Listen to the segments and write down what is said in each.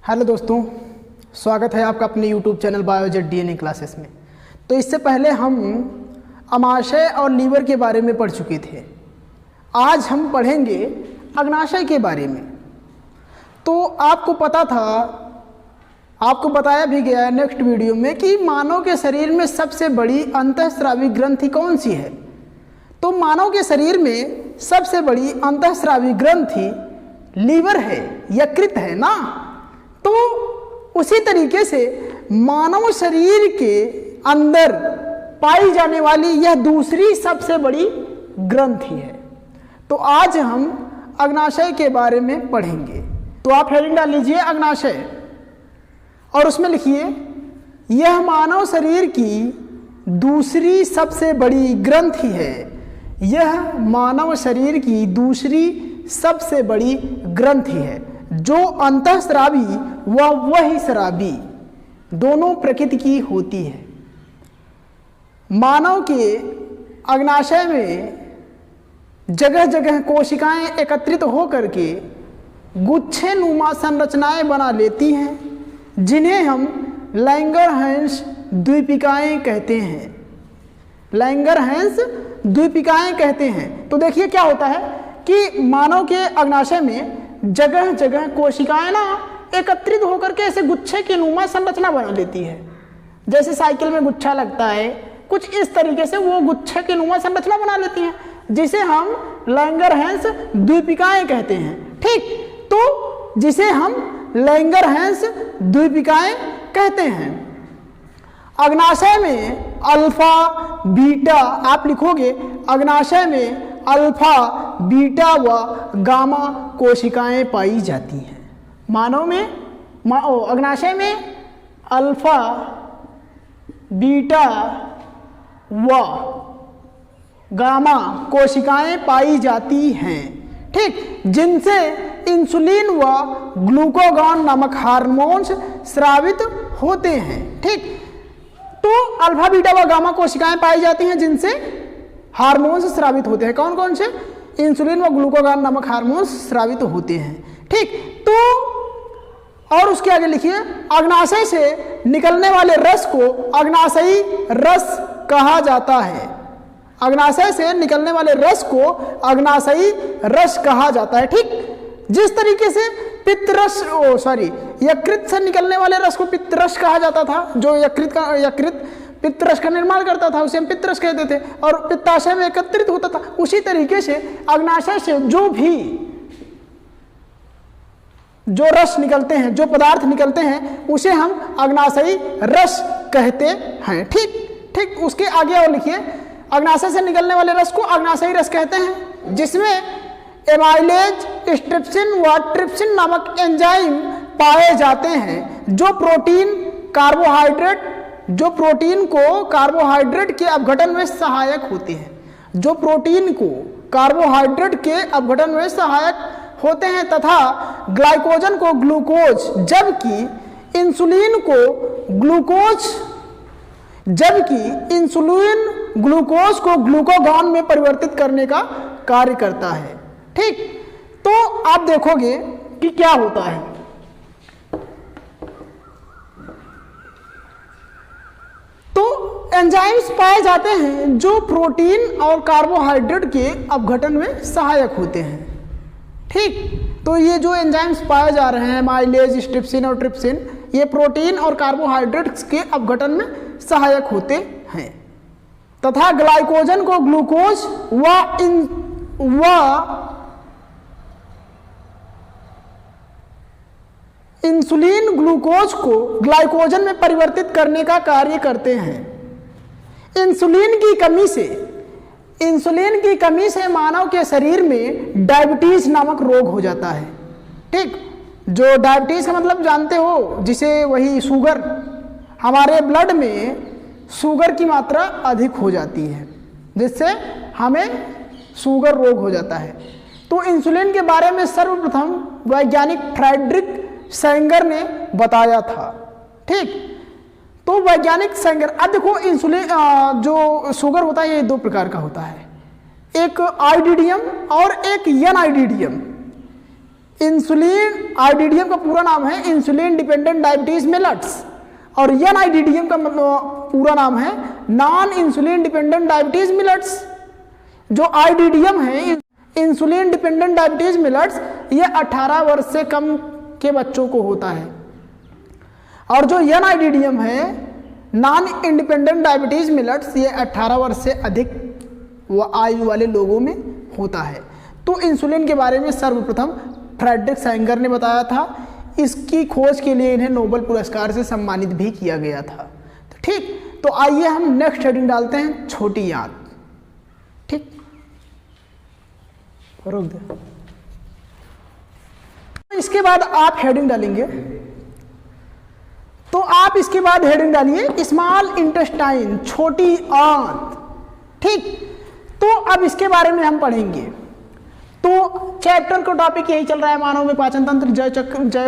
Hello दोस्तों, स्वागत है आपका अपने YouTube channel biojet DNA classes में। तो इससे पहले हम अमाशय और लीवर के बारे में पढ़ चुके थे। आज हम पढ़ेंगे अग्नाशय के बारे में। तो आपको पता था, आपको बताया भी गया है नेक्स्ट वीडियो में कि मानव के शरीर में सबसे बड़ी अंतःस्रावी ग्रंथि कौन सी है। तो मानव के शरीर में सबसे बड़ी अंतःस्रावी ग्रंथि लीवर है, यकृत है ना। तो उसी तरीके से मानव शरीर के अंदर पाई जाने वाली यह दूसरी सबसे बड़ी ग्रंथि है। तो आज हम अग्नाशय के बारे में पढ़ेंगे। तो आप हेडिंग डाल लीजिए अग्नाशय और उसमें लिखिए यह मानव शरीर की दूसरी सबसे बड़ी ग्रंथि है। यह मानव शरीर की दूसरी सबसे बड़ी ग्रंथि है जो अंतःस्रावी व बहिःस्रावी दोनों प्रकृति की होती है। मानव के अग्नाशय में जगह जगह कोशिकाएं एकत्रित होकर के गुच्छे नुमा संरचनाएं बना लेती हैं, जिन्हें हम लैंगरहैंस द्वीपिकाएं कहते हैं। लैंगरहैंस द्वीपिकाएं कहते हैं। तो देखिए क्या होता है कि मानव के अग्नाशय में जगह जगह कोशिकाएं ना एकत्रित होकर के ऐसे गुच्छे की नुमा संरचना बना लेती है। जैसे साइकिल में गुच्छा लगता है, कुछ इस तरीके से वो गुच्छे की नुमा संरचना बना लेती हैं, जिसे हम लैंगरहैंस द्वीपिकाएं कहते हैं। ठीक, तो जिसे हम लैंगरहैंस द्वीपिकाएं कहते हैं। अग्नाशय में अल्फा बीटा, आप लिखोगे अग्नाशय में अल्फा बीटा व गामा कोशिकाएं पाई जाती हैं। मानव में अग्नाशय में अल्फा बीटा व गामा कोशिकाएं पाई जाती हैं। ठीक, जिनसे इंसुलिन व ग्लूकागॉन नामक हार्मोन्स स्रावित होते हैं। ठीक, तो अल्फा बीटा व गामा कोशिकाएं पाई जाती हैं जिनसे हार्मोन्स स्रावित होते हैं। कौन कौन से? इंसुलिन व ग्लूकागॉन नामक हार्मोन्स स्रावित होते हैं। ठीक, तो और उसके आगे लिखिए अग्नाशय से निकलने वाले रस को अग्नाशयी रस कहा जाता है। अग्नाशय से निकलने वाले रस को अग्नाशयी रस कहा जाता है। ठीक, जिस तरीके से यकृत से निकलने वाले रस को पित्तरस कहा जाता था, जो यकृत पित्तरस का निर्माण करता था उसे हम पित्तरस कहते थे और पित्ताशय में एकत्रित होता था। उसी तरीके से अग्नाशय से जो रस निकलते हैं, जो पदार्थ निकलते हैं, उसे हम अग्नाशयी रस कहते हैं। ठीक, उसके आगे और लिखिए अग्नाशय से निकलने वाले रस को अग्नाशयी रस कहते हैं, जिसमें एमाइलेज, स्ट्रिप्सिन व ट्रिप्सिन नामक एंजाइम पाए जाते हैं जो प्रोटीन को कार्बोहाइड्रेट के अपघटन में सहायक होते हैं। जो प्रोटीन को कार्बोहाइड्रेट के अपघटन में सहायक होते हैं तथा ग्लाइकोजन को ग्लूकोज, जबकि इंसुलिन ग्लूकोज को ग्लूकागॉन में परिवर्तित करने का कार्य करता है। ठीक, तो आप देखोगे कि क्या होता है। तो एंजाइम्स पाए जाते हैं जो प्रोटीन और कार्बोहाइड्रेट के अपघटन में सहायक होते हैं। ठीक, तो ये जो एंजाइम्स पाए जा रहे हैं माइलेज, स्ट्रिप्सिन और ट्रिप्सिन, ये प्रोटीन और कार्बोहाइड्रेट्स के अपघटन में सहायक होते हैं तथा ग्लाइकोजन को ग्लूकोज इंसुलिन ग्लूकोज को ग्लाइकोजन में परिवर्तित करने का कार्य करते हैं। इंसुलिन की कमी से मानव के शरीर में डायबिटीज नामक रोग हो जाता है। ठीक, जो डायबिटीज का मतलब जानते हो, जिसे वही शुगर, हमारे ब्लड में शुगर की मात्रा अधिक हो जाती है, जिससे हमें शुगर रोग हो जाता है। तो इंसुलिन के बारे में सर्वप्रथम वैज्ञानिक फ्रेडरिक सेंगर ने बताया था। ठीक, तो वैज्ञानिक सेंगर, अब देखो इंसुलिन जो शुगर होता है ये दो प्रकार का होता है, एक आइडिडियम और एक एनआइडिडियम। इंसुलिन, आईडीडीएम का पूरा नाम है इंसुलिन डिपेंडेंट डायबिटीज मिलेट्स, और एनआईडीडीएम का मतलब पूरा नाम है non insulin dependent diabetes millets. जो आईडीडीएम है इंसुलिन डिपेंडेंट डायबिटीज मिलेट्स, ये 18 वर्ष से कम के बच्चों को होता है, और जो एनआईडीडीएम है नॉन इंडिपेंडेंट डायबिटीज मिलेट्स, ये 18 वर्ष से अधिक आयु वाले लोगों में होता है। तो इंसुलिन के बारे में सर्वप्रथम फ्रेडरिक सैंगर ने बताया था, इसकी खोज के लिए इन्हें नोबेल पुरस्कार से सम्मानित भी किया गया था। तो ठीक, तो आइए हम नेक्स्ट हेडिंग डालते हैं, छोटी आंत। ठीक, रोक दे। इसके बाद आप हेडिंग डालेंगे, तो आप इसके बाद हेडिंग डालिए स्मॉल इंटेस्टाइन, छोटी आंत। ठीक, तो अब इसके बारे में हम पढ़ेंगे। तो चैप्टर का टॉपिक यही चल रहा है, मानव में पाचन तंत्र, जय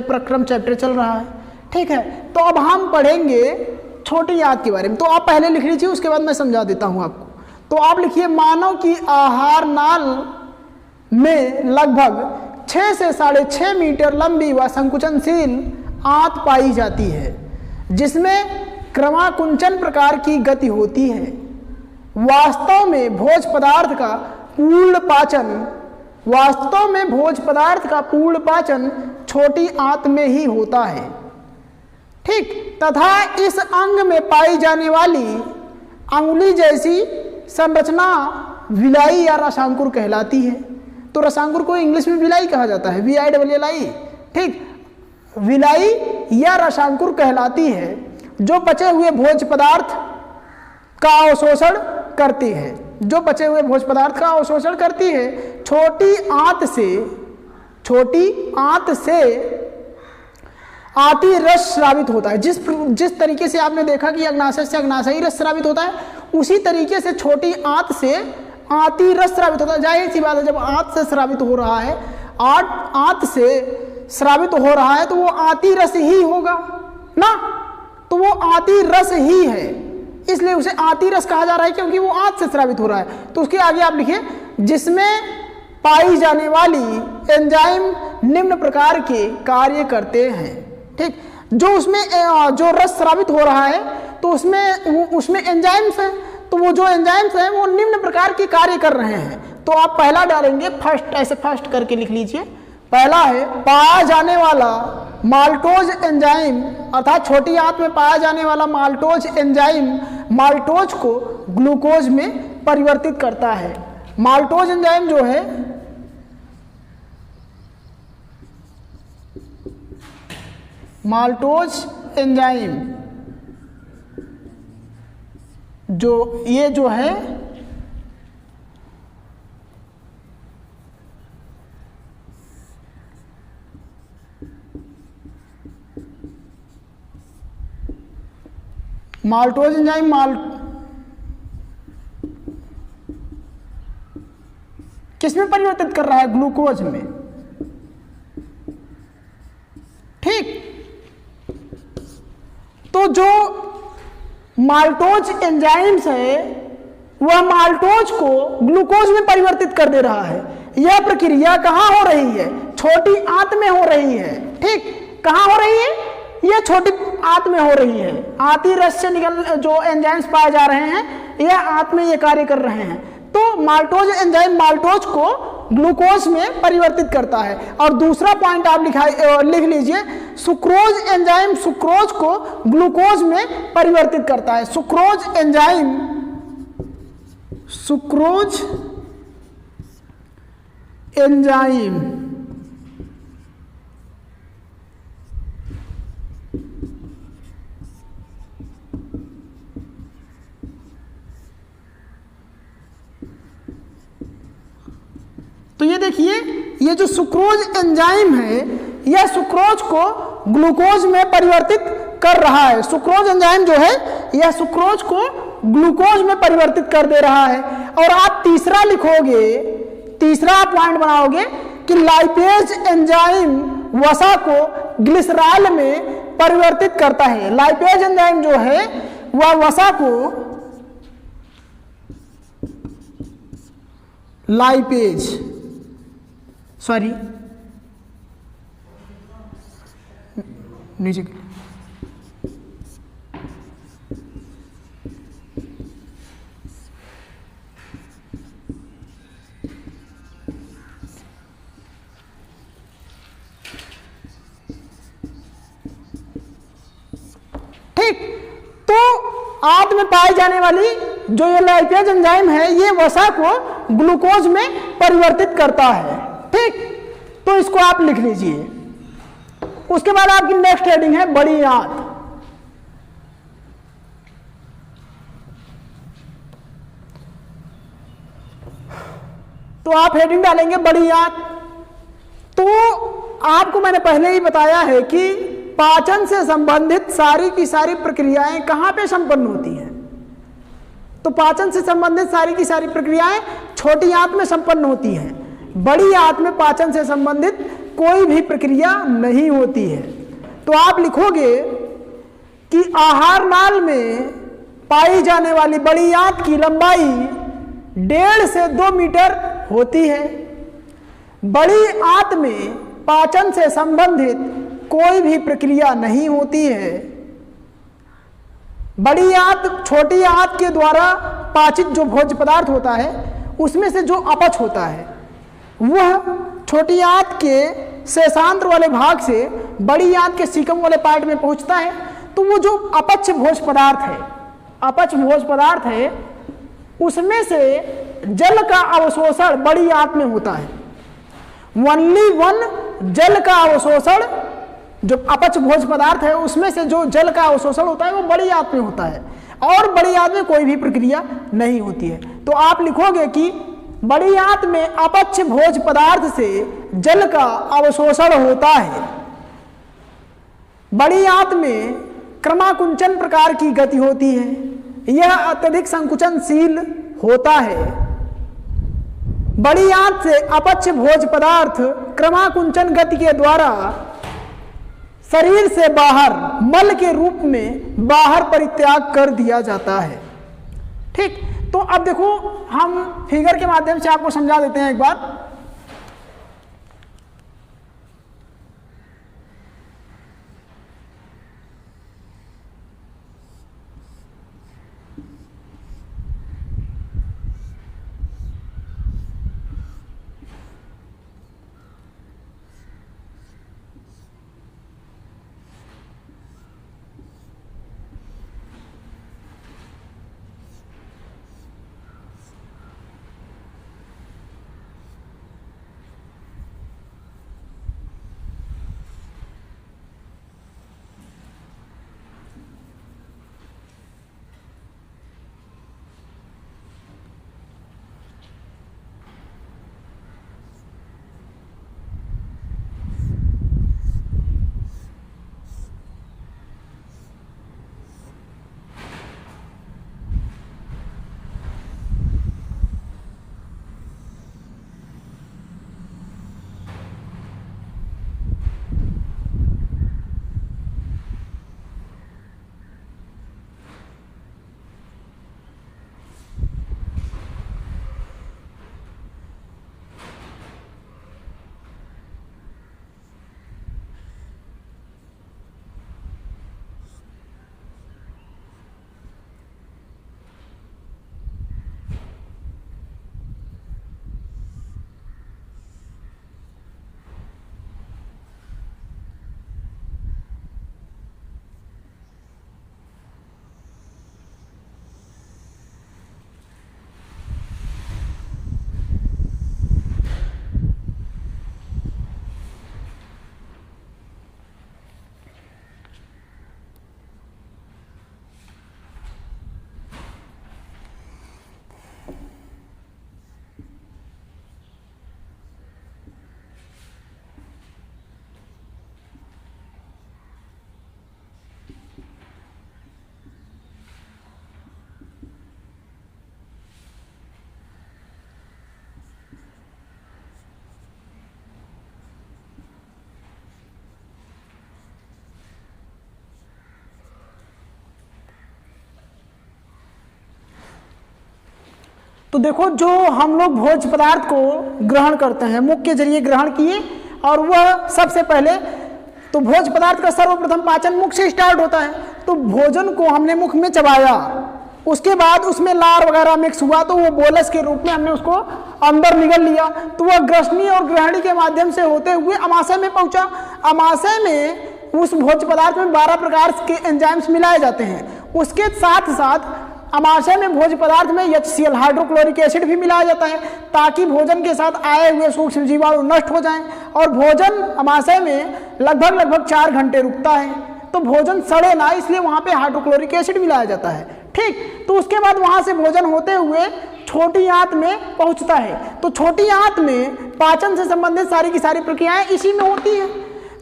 प्रक्रम चैप्टर चल रहा है। ठीक है, तो अब हम पढ़ेंगे छोटी आंत के बारे में। तो आप पहले लिख लीजिए, उसके बाद मैं समझा देता हूं आपको। तो आप लिखिए, मानव की आहार नाल में लगभग 6 से 6.5 मीटर लंबी व संकुचनशील आंत पाई जाती है, जिसमें क्रमाकुंचन प्रकार की गति होती है। वास्तव में भोज्य पदार्थ का पूर्ण पाचन छोटी आंत में ही होता है। ठीक, तथा इस अंग में पाई जाने वाली अंगुली जैसी संरचना विलाई या रसांकुर कहलाती है। तो रसांकुर को इंग्लिश में विलाई कहा जाता है, VILLI। ठीक, विलाई या रसांकुर कहलाती है, जो बचे हुए भोज्य पदार्थ का अवशोषण करती है, छोटी आंत से आती रस स्रावित होता है। जिस तरीके से आपने देखा कि अग्नाशय से अग्नाशयी रस स्रावित होता है, उसी तरीके से छोटी आंत से आती रस स्रावित होता है। जाहिर सी बात है, जब आंत से स्रावित हो रहा है, तो वो आती रस ही होगा ना, तो वो आती रस ही है, इसलिए उसे आती रस कहा जा रहा है, क्योंकि वो आंत से स्रावित हो रहा है। तो उसके आगे आप लिखिए, जिसमें पाई जाने वाली एंजाइम निम्न प्रकार के कार्य करते हैं। ठीक, जो उसमें जो रस स्रावित हो रहा है, तो उसमें एंजाइम्स हैं, तो वो जो एंजाइम्स हैं वो निम्न प्रकार के कार्य कर रहे हैं। तो आप पहला डालेंगे फर्स्ट, ऐसे फर्स्ट करके लिख लीजिए। पहला है पाया जाने वाला माल्टोज एंजाइम, अर्थात छोटी आंत में पाया जाने वाला माल्टोज एंजाइम माल्टोज को ग्लूकोज में परिवर्तित करता है। माल्टोज एंजाइम जो है ये जो है माल्टोज एंजाइम किसमें परिवर्तित कर रहा है? ग्लूकोज में। ठीक, तो जो माल्टोज एंजाइम्स है वह माल्टोज को ग्लूकोज में परिवर्तित कर दे रहा है। यह प्रक्रिया कहां हो रही है? छोटी आंत में हो रही है। ठीक, कहां हो रही है? यह छोटी आंत में हो रही है। आंती रस से जो एंजाइम्स पाए जा रहे हैं, यह आंत में ये कार्य कर रहे हैं। तो माल्टोज एंजाइम माल्टोज को ग्लूकोज में परिवर्तित करता है। और दूसरा पॉइंट आप लिख लीजिए, सुक्रोज एंजाइम सुक्रोज को ग्लूकोज में परिवर्तित करता है। सुक्रोज एंजाइम तो ये देखिए, ये जो सुक्रोज एंजाइम है, यह सुक्रोज को ग्लूकोज में परिवर्तित कर रहा है। सुक्रोज एंजाइम जो है, यह सुक्रोज को ग्लूकोज में परिवर्तित कर दे रहा है। और आप तीसरा लिखोगे, तीसरा पॉइंट बनाओगे कि लाइपेज एंजाइम वसा को ग्लिसरॉल में परिवर्तित करता है। लाइपेज एंजाइम जो है वह वसा को नीचे ठीक। तो आंत में पाई जाने वाली जो ये लाइपेज एंजाइम है, ये वसा को ग्लूकोज में परिवर्तित करता है। ठीक, तो इसको आप लिख लीजिए। उसके बाद आपकी नेक्स्ट हेडिंग है बड़ी आंत। तो आप हेडिंग डालेंगे बड़ी आंत। तो आपको मैंने पहले ही बताया है कि पाचन से संबंधित सारी की सारी प्रक्रियाएं कहां पे संपन्न होती हैं। तो पाचन से संबंधित सारी की सारी प्रक्रियाएं छोटी आंत में संपन्न होती हैं। बड़ी आंत में पाचन से संबंधित कोई भी प्रक्रिया नहीं होती है। तो आप लिखोगे कि आहार नाल में पाई जाने वाली बड़ी आंत की लंबाई 1.5 से 2 मीटर होती है। बड़ी आंत में पाचन से संबंधित कोई भी प्रक्रिया नहीं होती है। बड़ी आंत छोटी आंत के द्वारा पाचित जो भोज्य पदार्थ होता है, उसमें से जो अपच होता है वह छोटी आंत के शेषांत्र वाले भाग से बड़ी आंत के सीकम वाले पार्ट में पहुंचता है। तो वो जो अपच भोज्य पदार्थ है उसमें से जल का अवशोषण बड़ी आंत में होता है। ओनली वन जल का अवशोषण, जो अपच भोज्य पदार्थ है उसमें से जो जल का अवशोषण होता है वो बड़ी आंत में होता है, और बड़ी आंत में कोई भी प्रक्रिया नहीं होती है। तो आप लिखोगे कि बड़ी आंत में अपच भोज्य पदार्थ से जल का अवशोषण होता है। बड़ी आंत में क्रमाकुंचन प्रकार की गति होती है, यह अत्यधिक संकुचनशील होता है। बड़ी आंत से अपच भोज्य पदार्थ क्रमाकुंचन गति के द्वारा शरीर से बाहर मल के रूप में बाहर परित्याग कर दिया जाता है। ठीक, तो अब देखो हम फिगर के माध्यम से आपको समझा देते हैं एक बार। तो देखो जो हम लोग भोज्य पदार्थ को ग्रहण करते हैं, मुख के जरिए ग्रहण किए, और वह सबसे पहले तो भोज्य पदार्थ का सर्वप्रथम पाचन मुख से स्टार्ट होता है। तो भोजन को हमने मुख में चबाया, उसके बाद उसमें लार वगैरह मिक्स हुआ तो वो बोलस के रूप में हमने उसको अंदर निगल लिया, तो वह ग्रसनी और ग्रहणी के माध्यम से होते हुए अमाशय में पहुंचा। अमाशय में उस भोज्य पदार्थ में 12 प्रकार के एंजाइम्स मिलाए जाते हैं। उसके साथ साथ अमाशय में भोज्य पदार्थ में HCl हाइड्रोक्लोरिक एसिड भी मिलाया जाता है ताकि भोजन के साथ आए हुए सूक्ष्म जीवाणु नष्ट हो जाएं। और भोजन अमाशय में लगभग 4 घंटे रुकता है, तो भोजन सड़े ना इसलिए वहां पे हाइड्रोक्लोरिक एसिड मिलाया जाता है। ठीक, तो उसके बाद वहां से भोजन होते हुए छोटी आंत में पहुंचता है। तो छोटी आंत में पाचन से संबंधित सारी की सारी प्रक्रियाएं इसी में होती हैं।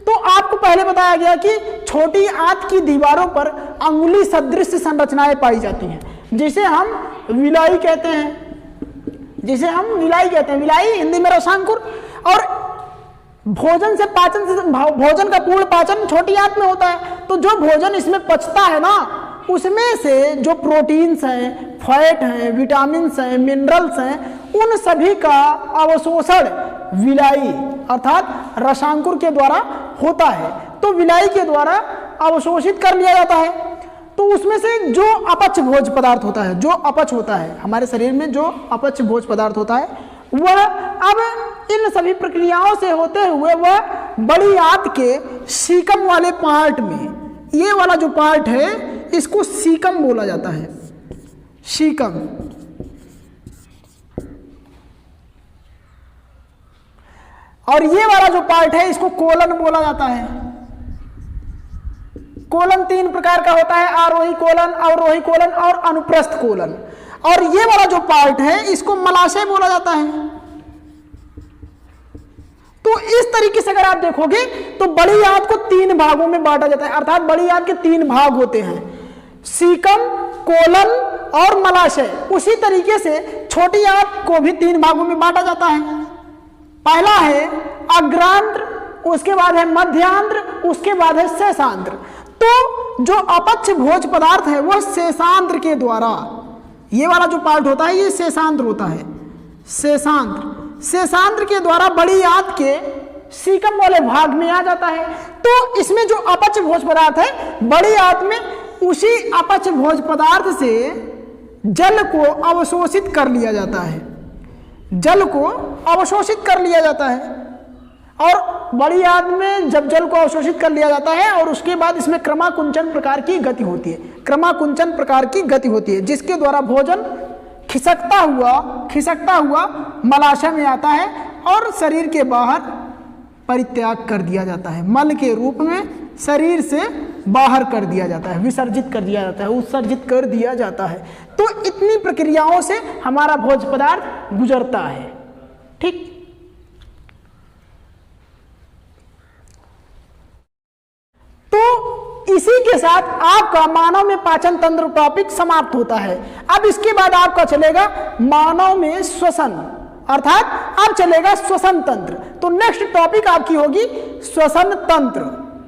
तो आपको पहले बताया गया कि छोटी आंत की दीवारों पर अंगुली सदृश संरचनाएं पाई जाती हैं, जिसे हम विलाई कहते हैं, विलाई हिंदी में रसांकुर। और भोजन से पाचन से भोजन का पूर्ण पाचन छोटी आंत में होता है। तो जो भोजन इसमें पचता है ना, उसमें से जो प्रोटीन्स हैं, फैट हैं, विटामिन्स हैं, मिनरल्स हैं, उन सभी का अवशोषण विलाई अर्थात रसांकुर के द्वारा होता है। तो विलाई के द्वारा अवशोषित कर लिया जाता है। तो उसमें से जो अपच भोज्य पदार्थ होता है, जो अपच होता है हमारे शरीर में, जो अपच भोज्य पदार्थ होता है, वह अब इन सभी प्रक्रियाओं से होते हुए वह बड़ी आंत के सीकम वाले पार्ट में, ये वाला जो पार्ट है इसको सीकम बोला जाता है, सीकम। और ये वाला जो पार्ट है इसको कोलन बोला जाता है। कोलन 3 प्रकार का होता है, आरोही कोलन, अवरोही कोलन और अनुप्रस्थ कोलन। और ये वाला जो पार्ट है इसको मलाशय बोला जाता है। तो इस तरीके से अगर आप देखोगे तो बड़ी आंत को 3 भागों में बांटा जाता है, अर्थात बड़ी आंत के 3 भाग होते हैं, सीकम, कोलन और मलाशय। उसी तरीके से छोटी आंत को भी 3 भागों में बांटा जाता है। पहला है अग्रांत्र, उसके बाद है मध्यांत्र, उसके बाद है शेषांत्र। तो जो अपच भोज्य पदार्थ है वह शेषांत्र के द्वारा, ये वाला जो पार्ट होता है ये शेषांत्र होता है, शेषांत्र के द्वारा बड़ी आंत के सीकम वाले भाग में आ जाता है। तो इसमें जो अपच भोज्य पदार्थ है बड़ी आंत में, उसी अपच भोज्य पदार्थ से जल को अवशोषित कर लिया जाता है, जल को अवशोषित कर लिया जाता है। और बड़ी आंत में जब जल को अवशोषित कर लिया जाता है और उसके बाद इसमें क्रमाकुंचन प्रकार की गति होती है, क्रमाकुंचन प्रकार की गति होती है, जिसके द्वारा भोजन खिसकता हुआ मलाशय में आता है और शरीर के बाहर परित्याग कर दिया जाता है, मल के रूप में शरीर से बाहर कर दिया जाता है, विसर्जित कर दिया जाता है, उत्सर्जित कर दिया जाता है। तो इतनी प्रक्रियाओं से हमारा भोज्य पदार्थ गुजरता है। ठीक, तो इसी के साथ आपका मानव में पाचन तंत्र टॉपिक समाप्त होता है। अब इसके बाद आपका चलेगा मानव में श्वसन, अर्थात अब चलेगा श्वसन तंत्र। तो नेक्स्ट टॉपिक आपकी होगी श्वसन तंत्र।